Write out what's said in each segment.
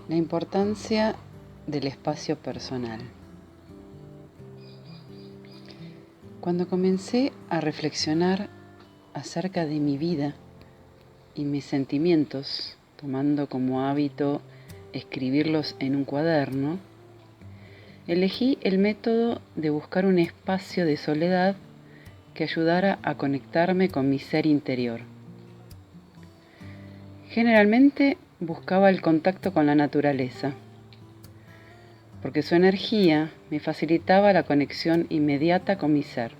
La importancia del espacio personal. Cuando comencé a reflexionar acerca de mi vida y mis sentimientos, tomando como hábito escribirlos en un cuaderno, elegí el método de buscar un espacio de soledad que ayudara a conectarme con mi ser interior. Generalmente buscaba el contacto con la naturaleza, porque su energía me facilitaba la conexión inmediata con mi ser.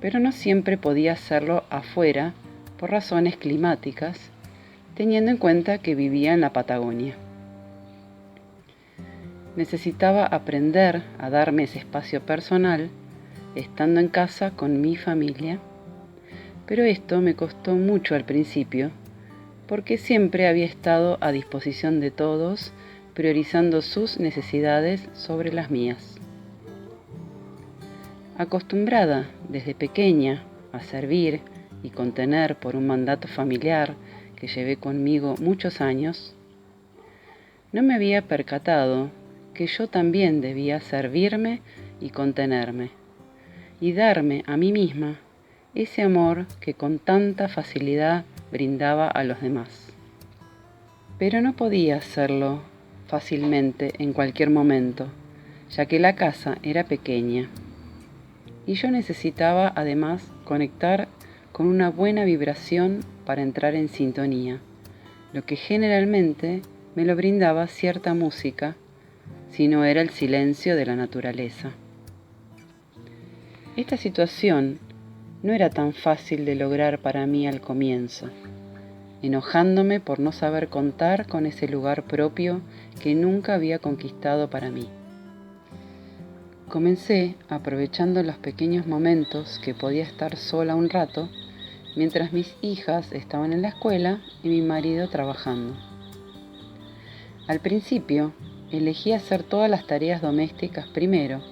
Pero no siempre podía hacerlo afuera por razones climáticas, teniendo en cuenta que vivía en la Patagonia. Necesitaba aprender a darme ese espacio personal estando en casa con mi familia, pero esto me costó mucho al principio, porque siempre había estado a disposición de todos, priorizando sus necesidades sobre las mías. Acostumbrada desde pequeña a servir y contener por un mandato familiar que llevé conmigo muchos años, no me había percatado que yo también debía servirme y contenerme, y darme a mí misma ese amor que con tanta facilidad brindaba a los demás. Pero no podía hacerlo fácilmente en cualquier momento, ya que la casa era pequeña, y yo necesitaba además conectar con una buena vibración para entrar en sintonía, lo que generalmente me lo brindaba cierta música, si no era el silencio de la naturaleza. Esta situación no era tan fácil de lograr para mí al comienzo, enojándome por no saber contar con ese lugar propio que nunca había conquistado para mí. Comencé aprovechando los pequeños momentos que podía estar sola un rato, mientras mis hijas estaban en la escuela y mi marido trabajando. Al principio, elegí hacer todas las tareas domésticas primero,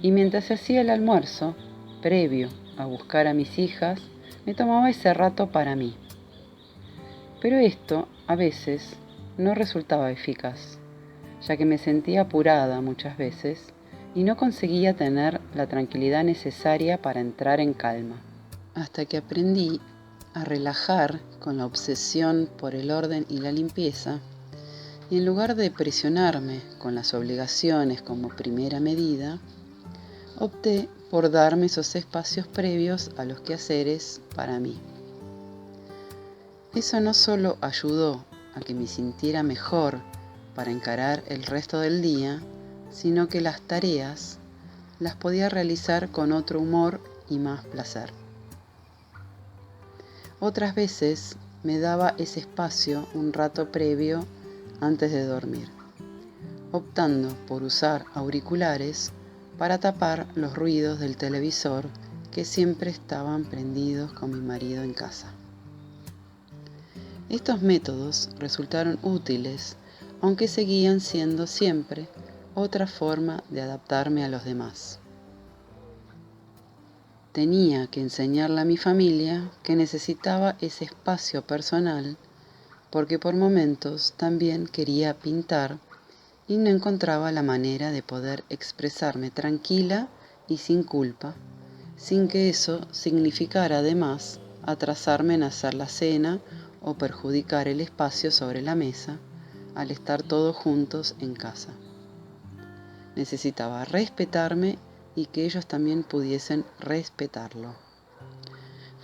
y mientras hacía el almuerzo, previo a buscar a mis hijas, me tomaba ese rato para mí. Pero esto, a veces, no resultaba eficaz, ya que me sentía apurada muchas veces y no conseguía tener la tranquilidad necesaria para entrar en calma. Hasta que aprendí a relajar con la obsesión por el orden y la limpieza, y en lugar de presionarme con las obligaciones como primera medida, opté por darme esos espacios previos a los quehaceres para mí. Eso no solo ayudó a que me sintiera mejor para encarar el resto del día, sino que las tareas las podía realizar con otro humor y más placer. Otras veces me daba ese espacio un rato previo antes de dormir, optando por usar auriculares para tapar los ruidos del televisor que siempre estaban prendidos con mi marido en casa. Estos métodos resultaron útiles, aunque seguían siendo siempre otra forma de adaptarme a los demás. Tenía que enseñarle a mi familia que necesitaba ese espacio personal, porque por momentos también quería pintar y no encontraba la manera de poder expresarme tranquila y sin culpa, sin que eso significara además atrasarme en hacer la cena o perjudicar el espacio sobre la mesa al estar todos juntos en casa. Necesitaba respetarme y que ellos también pudiesen respetarlo.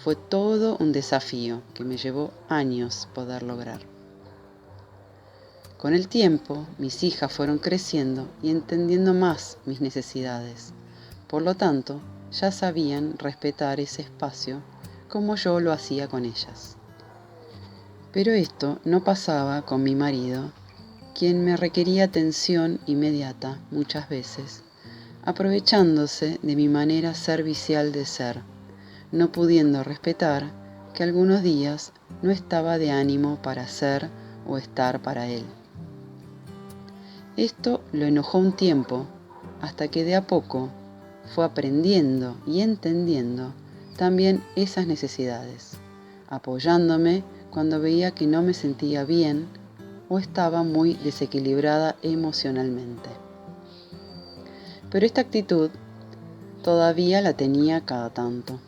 Fue todo un desafío que me llevó años poder lograr. Con el tiempo, mis hijas fueron creciendo y entendiendo más mis necesidades. Por lo tanto, ya sabían respetar ese espacio como yo lo hacía con ellas. Pero esto no pasaba con mi marido, quien me requería atención inmediata muchas veces, aprovechándose de mi manera servicial de ser, no pudiendo respetar que algunos días no estaba de ánimo para ser o estar para él. Esto lo enojó un tiempo, hasta que de a poco fue aprendiendo y entendiendo también esas necesidades, apoyándome cuando veía que no me sentía bien o estaba muy desequilibrada emocionalmente. Pero esta actitud todavía la tenía cada tanto.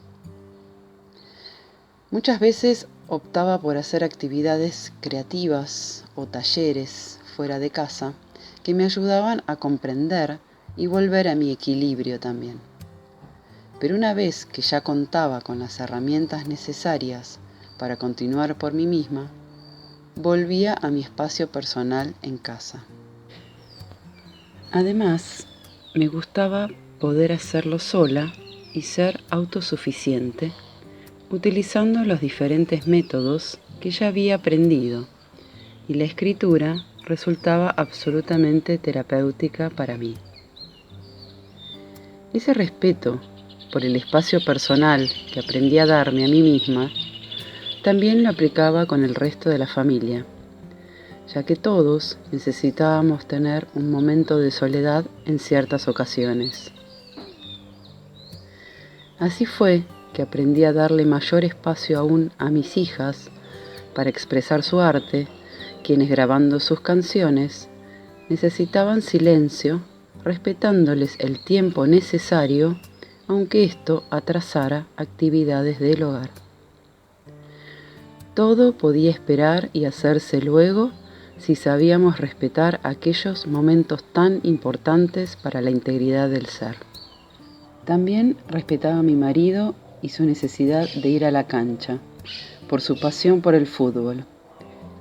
Muchas veces optaba por hacer actividades creativas o talleres fuera de casa que me ayudaban a comprender y volver a mi equilibrio también. Pero una vez que ya contaba con las herramientas necesarias para continuar por mí misma, volvía a mi espacio personal en casa. Además, me gustaba poder hacerlo sola y ser autosuficiente, utilizando los diferentes métodos que ya había aprendido, y la escritura resultaba absolutamente terapéutica para mí. Ese respeto por el espacio personal que aprendí a darme a mí misma, también lo aplicaba con el resto de la familia, ya que todos necesitábamos tener un momento de soledad en ciertas ocasiones. Así fue que aprendí a darle mayor espacio aún a mis hijas para expresar su arte, quienes grabando sus canciones necesitaban silencio, respetándoles el tiempo necesario, aunque esto atrasara actividades del hogar. Todo podía esperar y hacerse luego si sabíamos respetar aquellos momentos tan importantes para la integridad del ser. También respetaba a mi marido y su necesidad de ir a la cancha, por su pasión por el fútbol,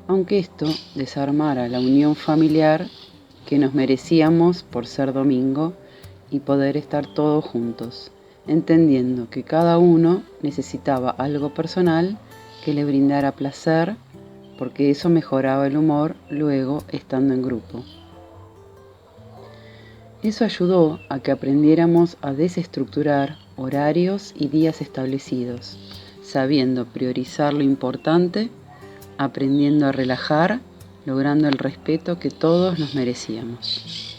aunque esto desarmara la unión familiar que nos merecíamos por ser domingo y poder estar todos juntos, entendiendo que cada uno necesitaba algo personal que le brindara placer, porque eso mejoraba el humor luego estando en grupo. Eso ayudó a que aprendiéramos a desestructurar horarios y días establecidos, sabiendo priorizar lo importante, aprendiendo a relajar, logrando el respeto que todos nos merecíamos.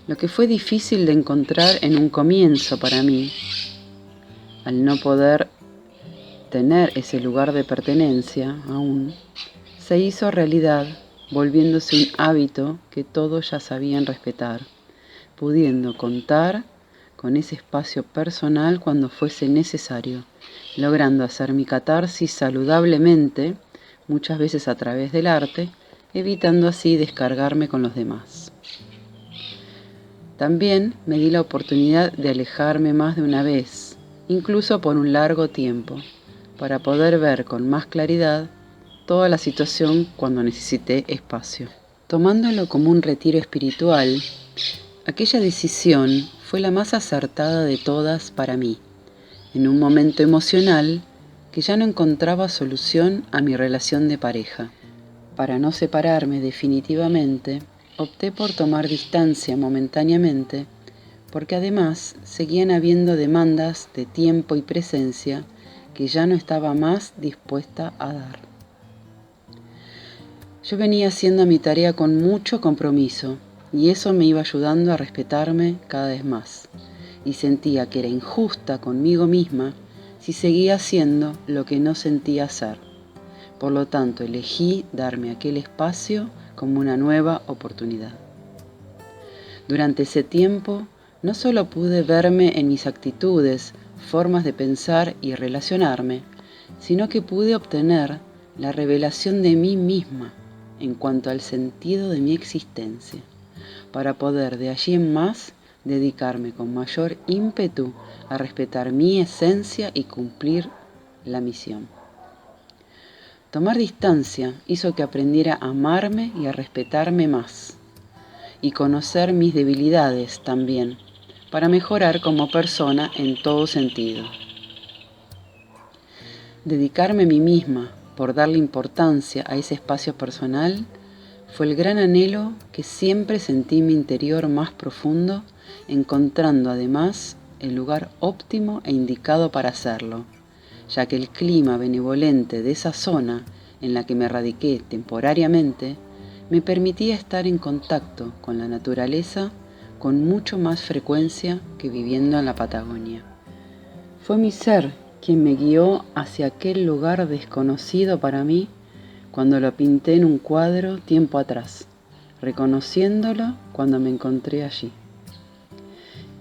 Lo que fue difícil de encontrar en un comienzo para mí, al no poder tener ese lugar de pertenencia aún, se hizo realidad, volviéndose un hábito que todos ya sabían respetar, pudiendo contar con ese espacio personal cuando fuese necesario, logrando hacer mi catarsis saludablemente, muchas veces a través del arte, evitando así descargarme con los demás. También me di la oportunidad de alejarme más de una vez, incluso por un largo tiempo, para poder ver con más claridad toda la situación cuando necesité espacio. Tomándolo como un retiro espiritual, aquella decisión fue la más acertada de todas para mí, en un momento emocional que ya no encontraba solución a mi relación de pareja. Para no separarme definitivamente, opté por tomar distancia momentáneamente, porque además seguían habiendo demandas de tiempo y presencia que ya no estaba más dispuesta a dar. Yo venía haciendo mi tarea con mucho compromiso y eso me iba ayudando a respetarme cada vez más, y sentía que era injusta conmigo misma si seguía haciendo lo que no sentía hacer. Por lo tanto, elegí darme aquel espacio como una nueva oportunidad. Durante ese tiempo, no solo pude verme en mis actitudes, formas de pensar y relacionarme, sino que pude obtener la revelación de mí misma en cuanto al sentido de mi existencia, para poder de allí en más dedicarme con mayor ímpetu a respetar mi esencia y cumplir la misión. Tomar distancia hizo que aprendiera a amarme y a respetarme más, y conocer mis debilidades también, para mejorar como persona en todo sentido. Dedicarme a mí misma por darle importancia a ese espacio personal fue el gran anhelo que siempre sentí en mi interior más profundo, encontrando además el lugar óptimo e indicado para hacerlo, ya que el clima benevolente de esa zona en la que me radiqué temporariamente me permitía estar en contacto con la naturaleza con mucho más frecuencia que viviendo en la Patagonia. Fue mi ser quien me guió hacia aquel lugar desconocido para mí, cuando lo pinté en un cuadro tiempo atrás, reconociéndolo cuando me encontré allí.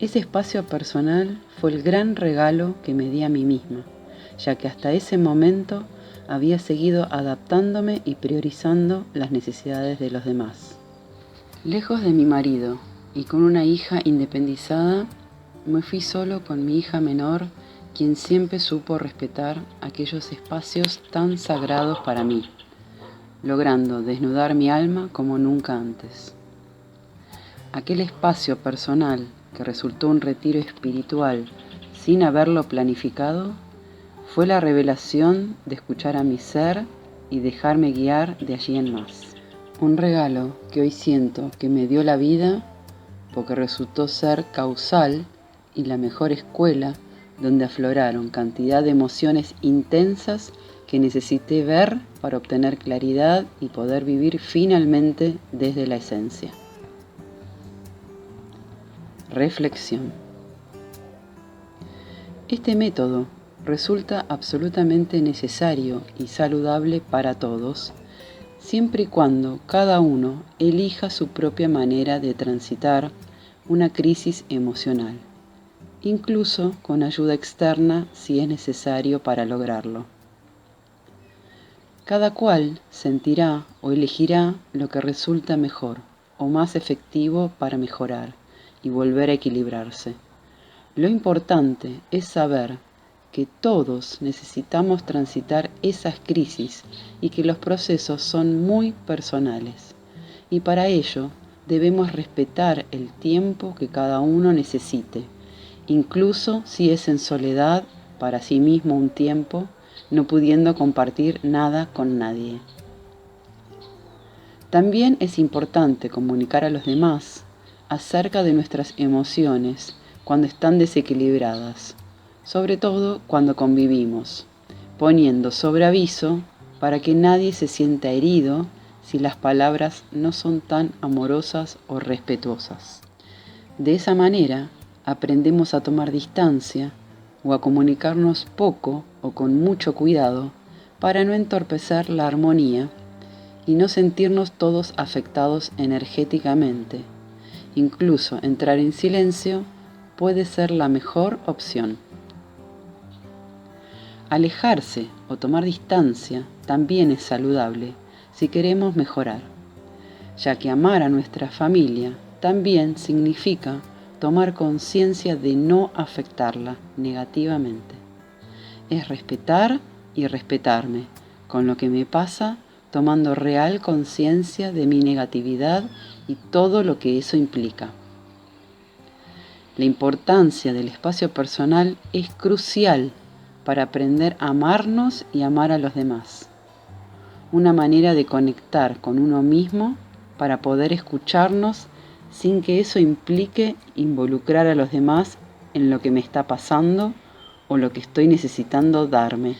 Ese espacio personal fue el gran regalo que me di a mí misma, ya que hasta ese momento había seguido adaptándome y priorizando las necesidades de los demás. Lejos de mi marido y con una hija independizada, me fui solo con mi hija menor, quien siempre supo respetar aquellos espacios tan sagrados para mí, logrando desnudar mi alma como nunca antes. Aquel espacio personal que resultó un retiro espiritual sin haberlo planificado, fue la revelación de escuchar a mi ser y dejarme guiar de allí en más. Un regalo que hoy siento que me dio la vida porque resultó ser causal y la mejor escuela donde afloraron cantidad de emociones intensas que necesité ver para obtener claridad y poder vivir finalmente desde la esencia. Reflexión. Este método resulta absolutamente necesario y saludable para todos, siempre y cuando cada uno elija su propia manera de transitar una crisis emocional, incluso con ayuda externa si es necesario para lograrlo. Cada cual sentirá o elegirá lo que resulta mejor o más efectivo para mejorar y volver a equilibrarse. Lo importante es saber que todos necesitamos transitar esas crisis y que los procesos son muy personales. Y para ello debemos respetar el tiempo que cada uno necesite, incluso si es en soledad para sí mismo un tiempo, no pudiendo compartir nada con nadie. También es importante comunicar a los demás acerca de nuestras emociones cuando están desequilibradas, sobre todo cuando convivimos, poniendo sobre aviso para que nadie se sienta herido si las palabras no son tan amorosas o respetuosas. De esa manera, aprendemos a tomar distancia o a comunicarnos poco o con mucho cuidado para no entorpecer la armonía y no sentirnos todos afectados energéticamente. Incluso entrar en silencio puede ser la mejor opción. Alejarse o tomar distancia también es saludable si queremos mejorar, ya que amar a nuestra familia también significa tomar conciencia de no afectarla negativamente. Es respetar y respetarme con lo que me pasa, tomando real conciencia de mi negatividad y todo lo que eso implica. La importancia del espacio personal es crucial para aprender a amarnos y amar a los demás. Una manera de conectar con uno mismo para poder escucharnos sin que eso implique involucrar a los demás en lo que me está pasando o lo que estoy necesitando darme.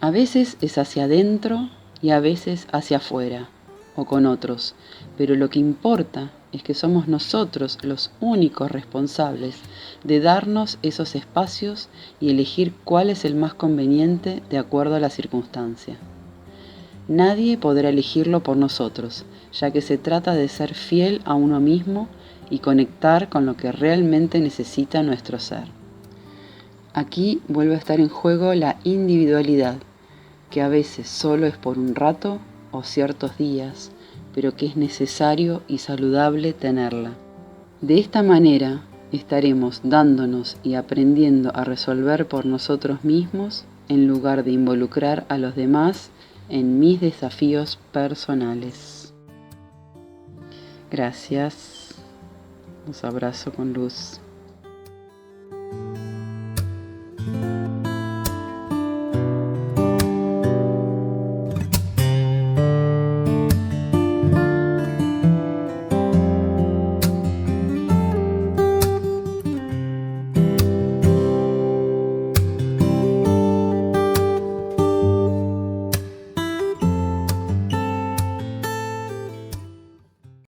A veces es hacia adentro y a veces hacia afuera o con otros, pero lo que importa es que somos nosotros los únicos responsables de darnos esos espacios y elegir cuál es el más conveniente de acuerdo a la circunstancia. Nadie podrá elegirlo por nosotros, ya que se trata de ser fiel a uno mismo y conectar con lo que realmente necesita nuestro ser. Aquí vuelve a estar en juego la individualidad, que a veces solo es por un rato o ciertos días, pero que es necesario y saludable tenerla. De esta manera estaremos dándonos y aprendiendo a resolver por nosotros mismos en lugar de involucrar a los demás en mis desafíos personales. Gracias. Los abrazo con luz.